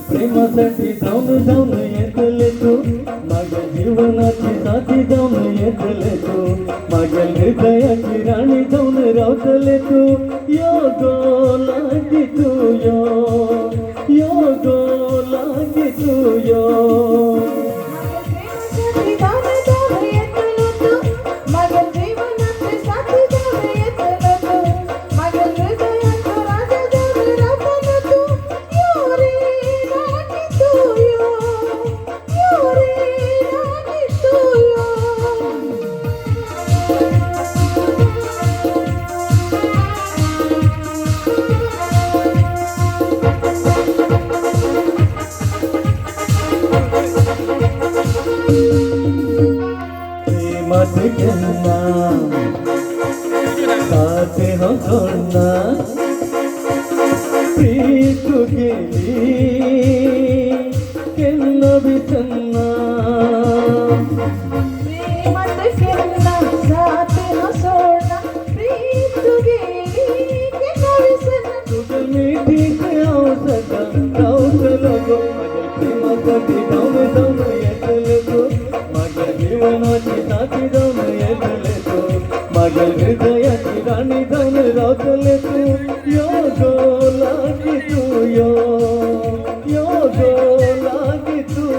प्रेमासाठी जाऊन जाऊन येतले तू माझ्या जीवनाची साथी जाऊन येतले तू माझ्या हृदयाची राणी जाऊन रावतले तू यो लागी तू यो लागी तू मत कहना साथ हम छोड़ना प्रीत गेली कहना भी चलना मत कहना साथ हम छोड़ना प्रीत गेली कहना भी चलना तुझे मीठी से आओ सका राउत लगो मगर प्रेमासाठी जाऊन जाऊन येतले तू माझ्या जीवनाची साथी जाऊन येतले तू माझ्या हृदयाची राणी जाऊन रावतले तू यो लागी तू यो लागी तू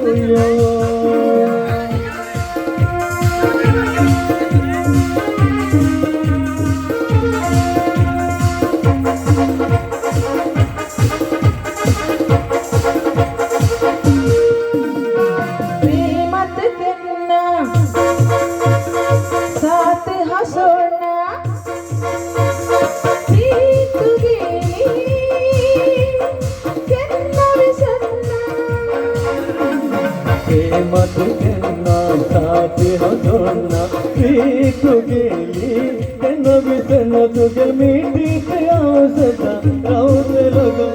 मत कहना साथ हंसना प्रीत गेली कहना भी चलना मत कहना साथ हंसना प्रीत गेली कहना भी चलना तुझे मीठी से आओ सदा राउत लगो